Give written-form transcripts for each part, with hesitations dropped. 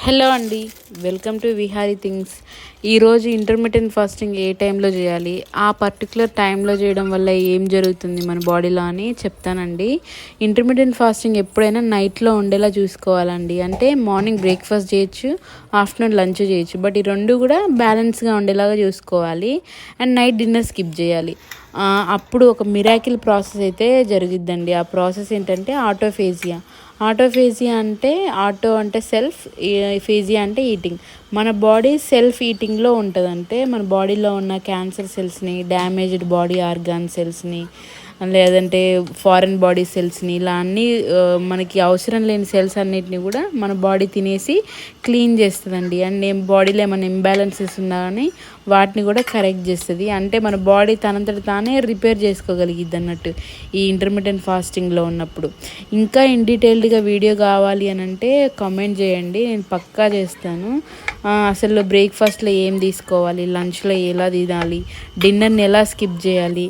Hello అండి, welcome to Vihari things. ఈరోజు intermediate fasting ఏ టైంలో చేయాలి, ఆ పర్టికులర్ టైంలో చేయడం వల్ల ఏం జరుగుతుంది మన బాడీలో అని చెప్తానండి. ఇంటర్మీడియట్ ఫాస్టింగ్ ఎప్పుడైనా నైట్లో ఉండేలా చూసుకోవాలండి. అంటే మార్నింగ్ బ్రేక్ఫాస్ట్ చేయొచ్చు, ఆఫ్టర్నూన్ లంచ్ చేయొచ్చు, బట్ ఈ రెండు కూడా బ్యాలెన్స్గా ఉండేలాగా చూసుకోవాలి. అండ్ నైట్ డిన్నర్ స్కిప్ చేయాలి. అప్పుడు ఒక మిరాకిల్ ప్రాసెస్ అయితే జరిగిద్దండి. ఆ ప్రాసెస్ ఏంటంటే ఆటోఫేజియా. ఆటోఫేజియా అంటే ఆటో అంటే సెల్ఫ్, ఫేజియా అంటే ఈటింగ్. మన బాడీ సెల్ఫ్ ఈటింగ్లో ఉంటుందంటే మన బాడీలో ఉన్న క్యాన్సర్ సెల్స్ని, డ్యామేజ్డ్ బాడీ ఆర్గాన్ సెల్స్ని, లేదంటే ఫారెన్ బాడీ సెల్స్ని, ఇలా అన్నీ మనకి అవసరం లేని సెల్స్ అన్నిటిని కూడా మన బాడీ తినేసి క్లీన్ చేస్తుందండి. అండ్ బాడీలో ఏమైనా ఇంబ్యాలెన్సెస్ ఉన్నా కానీ వాటిని కూడా కరెక్ట్ చేస్తుంది. అంటే మన బాడీ తనంతట తానే రిపేర్ చేసుకోగలిగిద్ది అన్నట్టు ఈ ఇంటర్మీడియట్ ఫాస్టింగ్లో ఉన్నప్పుడు. ఇంకా ఇన్ డీటెయిల్డ్గా వీడియో కావాలి అని అంటే కామెంట్ చేయండి, నేను పక్కా చేస్తాను. అసలు బ్రేక్ఫాస్ట్లో ఏం తీసుకోవాలి, లంచ్లో ఎలా తినాలి, డిన్నర్ని ఎలా స్కిప్ చేయాలి,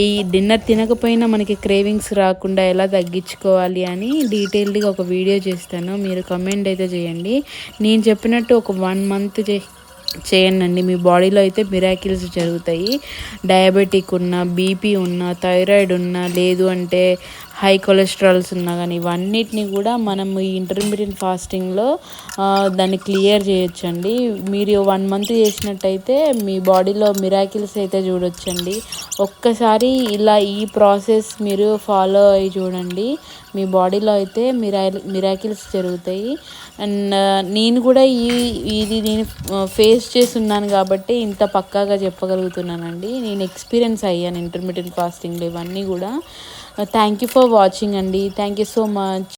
ఈ డిన్నర్ తినకపోయినా మనకి క్రేవింగ్స్ రాకుండా ఎలా తగ్గించుకోవాలి అని డీటెయిల్డ్గా ఒక వీడియో చేస్తాను. మీరు కమెంట్ అయితే చేయండి. నేను చెప్పినట్టు ఒక 1 మంత్ చేయండి. మీ బాడీలో అయితే మిరాకిల్స్ జరుగుతాయి. డయాబెటిక్ ఉన్నా, బీపీ ఉన్నా, థైరాయిడ్ ఉన్నా, లేదు అంటే హై కొలెస్ట్రాల్స్ ఉన్నా కానీ ఇవన్నిటిని కూడా మనం ఈ ఇంటర్మీడియట్ ఫాస్టింగ్లో దాన్ని క్లియర్ చేయొచ్చండి. మీరు 1 మంత్ చేసినట్టయితే మీ బాడీలో మిరాకిల్స్ అయితే చూడొచ్చండి. ఒక్కసారి ఇలా ఈ ప్రాసెస్ మీరు ఫాలో అయ్యి చూడండి, మీ బాడీలో అయితే మిరాకిల్స్ జరుగుతాయి. అండ్ నేను కూడా నేను ఫేస్ చేసి ఉన్నాను కాబట్టి ఇంత పక్కాగా చెప్పగలుగుతున్నానండి. నేను ఎక్స్పీరియన్స్ అయ్యాను ఇంటర్మీడియట్ ఫాస్టింగ్లో ఇవన్నీ కూడా. థ్యాంక్ యూ ఫర్ వాచింగ్ అండి. Thank you so much.